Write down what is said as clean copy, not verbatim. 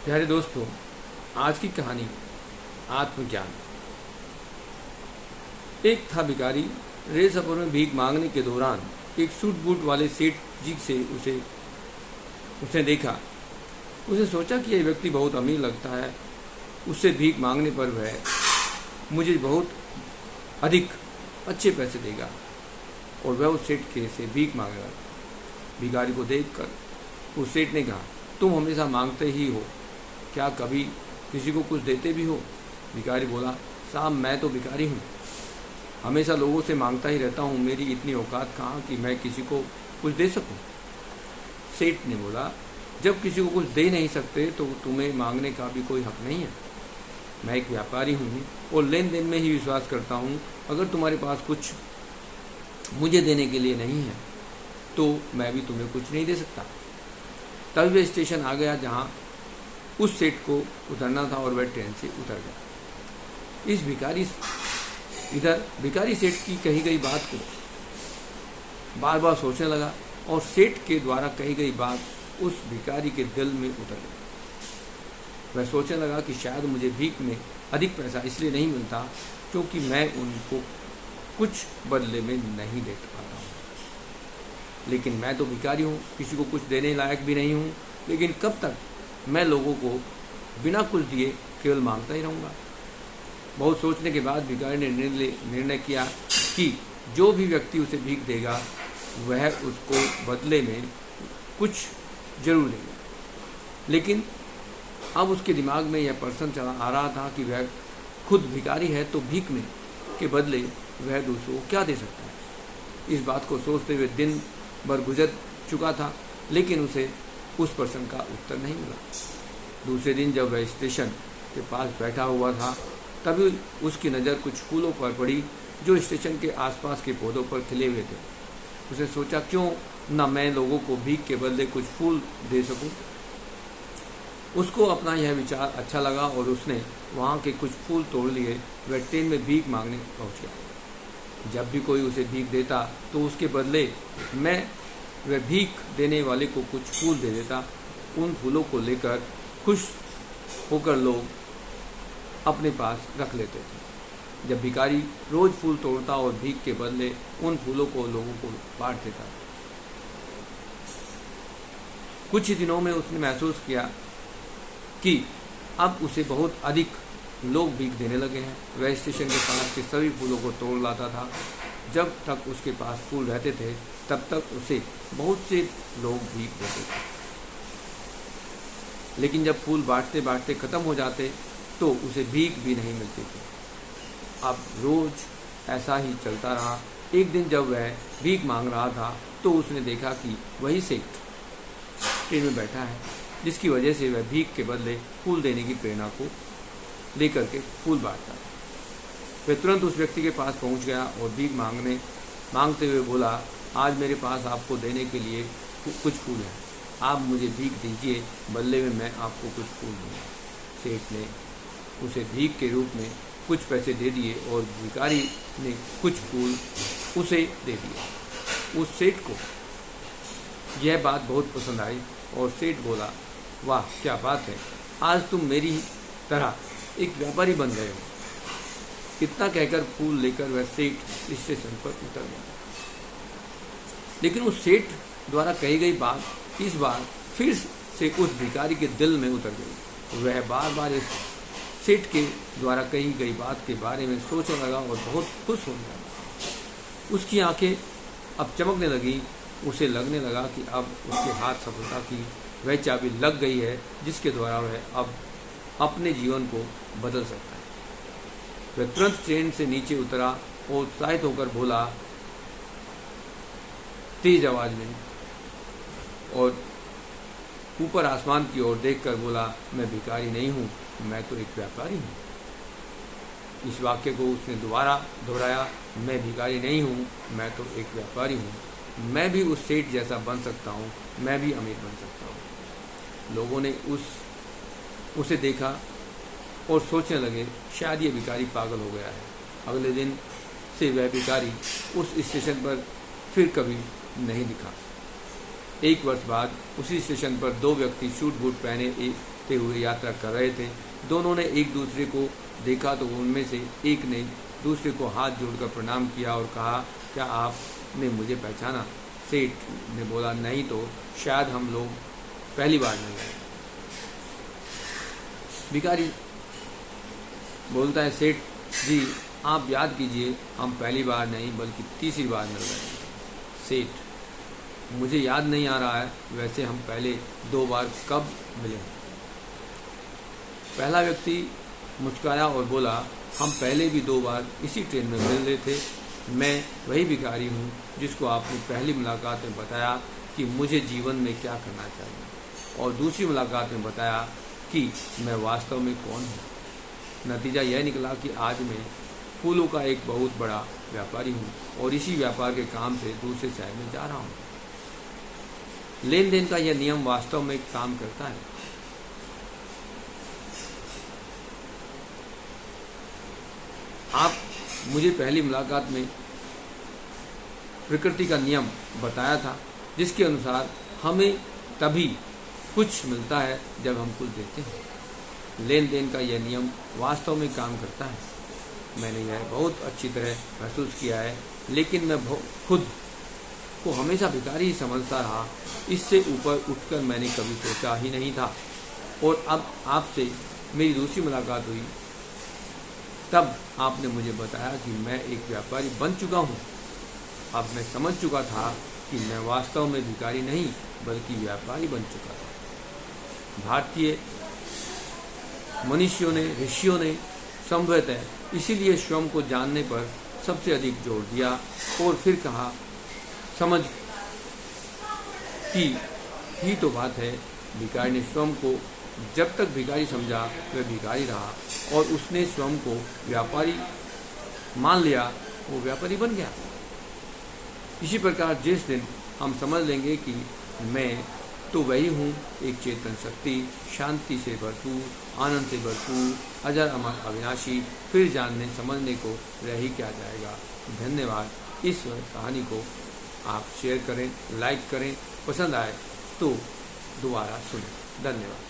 प्यारे दोस्तों, आज की कहानी आत्मज्ञान। एक था भिखारी। रेल सफर में भीख मांगने के दौरान एक सूट बूट वाले सेठ जी से उसने देखा। उसे सोचा कि यह व्यक्ति बहुत अमीर लगता है, उससे भीख मांगने पर वह मुझे बहुत अधिक अच्छे पैसे देगा और वह उस सेठ के से भीख मांगेगा। भिखारी को देखकर उस सेठ ने कहा, तुम हमेशा मांगते ही हो, क्या कभी किसी को कुछ देते भी हो? भिखारी बोला, साहब मैं तो भिखारी हूँ, हमेशा लोगों से मांगता ही रहता हूँ, मेरी इतनी औकात कहाँ कि मैं किसी को कुछ दे सकूँ। सेठ ने बोला, जब किसी को कुछ दे नहीं सकते तो तुम्हें मांगने का भी कोई हक नहीं है। मैं एक व्यापारी हूँ और लेन देन में ही विश्वास करता हूँ। अगर तुम्हारे पास कुछ मुझे देने के लिए नहीं है तो मैं भी तुम्हें कुछ नहीं दे सकता। तभी वह स्टेशन आ गया जहाँ उस सेठ को उतरना था और वह ट्रेन से उतर गया। भिखारी सेठ की कही गई बात को बार बार सोचने लगा और सेठ के द्वारा कही गई बात उस भिखारी के दिल में उतर गई। वह सोचने लगा कि शायद मुझे भीख में अधिक पैसा इसलिए नहीं मिलता क्योंकि मैं उनको कुछ बदले में नहीं दे पाता हूँ। लेकिन मैं तो भिखारी हूँ, किसी को कुछ देने लायक भी नहीं हूँ। लेकिन कब तक मैं लोगों को बिना कुछ दिए केवल मांगता ही रहूँगा। बहुत सोचने के बाद भिखारी ने निर्णय किया कि जो भी व्यक्ति उसे भीख देगा वह उसको बदले में कुछ जरूर देगा। लेकिन अब उसके दिमाग में यह प्रश्न चला आ रहा था कि वह खुद भिखारी है तो भीख में के बदले वह दूसरों को क्या दे सकता है। इस बात को सोचते हुए दिन भर गुजर चुका था, लेकिन उसे उस प्रश्न का उत्तर नहीं मिला। दूसरे दिन जब वह स्टेशन के पास बैठा हुआ था तभी उसकी नज़र कुछ फूलों पर पड़ी जो स्टेशन के आसपास के पौधों पर खिले हुए थे। उसे सोचा, क्यों न मैं लोगों को भीख के बदले कुछ फूल दे सकूं। उसको अपना यह विचार अच्छा लगा और उसने वहाँ के कुछ फूल तोड़ लिए। वह ट्रेन में भीख मांगने पहुँच गया। जब भी कोई उसे भीख देता तो उसके बदले वह भीख देने वाले को कुछ फूल दे देता। उन फूलों को लेकर खुश होकर लोग अपने पास रख लेते थे। जब भिखारी रोज फूल तोड़ता और भीख के बदले उन फूलों को लोगों को बांट देता। कुछ ही दिनों में उसने महसूस किया कि अब उसे बहुत अधिक लोग भीख देने लगे हैं। वह स्टेशन के पास के सभी फूलों को तोड़ लाता था। जब तक उसके पास फूल रहते थे तब तक उसे बहुत से लोग भीख देते थे। लेकिन जब फूल बांटते बांटते खत्म हो जाते तो उसे भीख भी नहीं मिलती थी। अब रोज ऐसा ही चलता रहा। एक दिन जब वह भीख मांग रहा था तो उसने देखा कि वही सेठ ट्रेन में बैठा है, जिसकी वजह से वह भीख के बदले फूल देने की प्रेरणा को लेकर के फूल बांटता। वह तुरंत उस व्यक्ति के पास पहुंच गया और भीख मांगते हुए बोला, आज मेरे पास आपको देने के लिए कुछ फूल हैं, आप मुझे भीख दीजिए, बदले में मैं आपको कुछ फूल दूँगा। सेठ ने उसे भीख के रूप में कुछ पैसे दे दिए और भिखारी ने कुछ फूल उसे दे दिए। उस सेठ को यह बात बहुत पसंद आई और सेठ बोला, वाह क्या बात है, आज तुम मेरी तरह एक व्यापारी बन गए हो। इतना कहकर फूल लेकर वह सेठ स्टेशन पर उतर गया। लेकिन उस सेठ द्वारा कही गई बात इस बार फिर से उस भिखारी के दिल में उतर गई। वह बार बार इस सेठ के द्वारा कही गई बात के बारे में सोचने लगा और बहुत खुश होने लगा। उसकी आंखें अब चमकने लगी। उसे लगने लगा कि अब उसके हाथ सफलता की वह चाबी लग गई है जिसके द्वारा वह अब अपने जीवन को बदल सकता है। वह तुरंत ट्रेन से नीचे उतरा और उत्साहित होकर बोला तेज आवाज में और ऊपर आसमान की ओर देखकर बोला, मैं भिखारी नहीं हूँ, मैं तो एक व्यापारी हूँ। इस वाक्य को उसने दोबारा दोहराया, मैं भिखारी नहीं हूँ, मैं तो एक व्यापारी हूँ। मैं भी उस सेठ जैसा बन सकता हूँ, मैं भी अमीर बन सकता हूँ। लोगों ने उसे देखा और सोचने लगे, शायद ये भिखारी पागल हो गया है। अगले दिन से वह भिखारी उस स्टेशन पर फिर कभी नहीं दिखा। 1 वर्ष बाद उसी स्टेशन पर 2 व्यक्ति सूट बूट पहनते हुए यात्रा कर रहे थे। दोनों ने एक दूसरे को देखा तो उनमें से एक ने दूसरे को हाथ जोड़कर प्रणाम किया और कहा, क्या आपने मुझे पहचाना? सेठ ने बोला, नहीं तो शायद हम लोग पहली बार मिल रहे हैं। भिखारी बोलता है, सेठ जी आप याद कीजिए, हम पहली बार नहीं बल्कि तीसरी बार मिल रहे हैं। सेठ, मुझे याद नहीं आ रहा है, वैसे हम पहले 2 बार कब मिले? पहला व्यक्ति मुस्कुराया और बोला, हम पहले भी 2 बार इसी ट्रेन में मिल रहे थे। मैं वही भिखारी हूँ जिसको आपने पहली मुलाकात में बताया कि मुझे जीवन में क्या करना चाहिए, और दूसरी मुलाकात में बताया कि मैं वास्तव में कौन हूँ। नतीजा यह निकला कि आज मैं फूलों का एक बहुत बड़ा व्यापारी हूँ और इसी व्यापार के काम से दूसरे शहर में जा रहा हूँ। लेन देन का यह नियम वास्तव में काम करता है। आप मुझे पहली मुलाकात में प्रकृति का नियम बताया था, जिसके अनुसार हमें तभी कुछ मिलता है जब हम कुछ देते हैं। लेन देन का यह नियम वास्तव में काम करता है। मैंने यह बहुत अच्छी तरह महसूस किया है, लेकिन मैं खुद को हमेशा भिखारी ही समझता रहा। इससे ऊपर उठकर मैंने कभी सोचा ही नहीं था। और अब आपसे मेरी दूसरी मुलाकात हुई, तब आपने मुझे बताया कि मैं एक व्यापारी बन चुका हूँ। अब मैं समझ चुका था कि मैं वास्तव में भिखारी नहीं बल्कि व्यापारी बन चुका था। भारतीय मनुष्यों ने, ऋषियों ने संभवतः इसीलिए स्वयं को जानने पर सबसे अधिक जोर दिया और फिर कहा, समझ की ही तो बात है। भिखारी ने स्वयं को जब तक भिखारी समझा वह भिखारी रहा, और उसने स्वयं को व्यापारी मान लिया वो व्यापारी बन गया। इसी प्रकार जिस दिन हम समझ लेंगे कि मैं तो वही हूँ, एक चेतन शक्ति, शांति से भरपूर, आनंद से भरपूर, अजर अमर अविनाशी, फिर जानने समझने को रह ही क्या जाएगा। धन्यवाद। इस कहानी को आप शेयर करें, लाइक करें, पसंद आए तो दोबारा सुनें। धन्यवाद।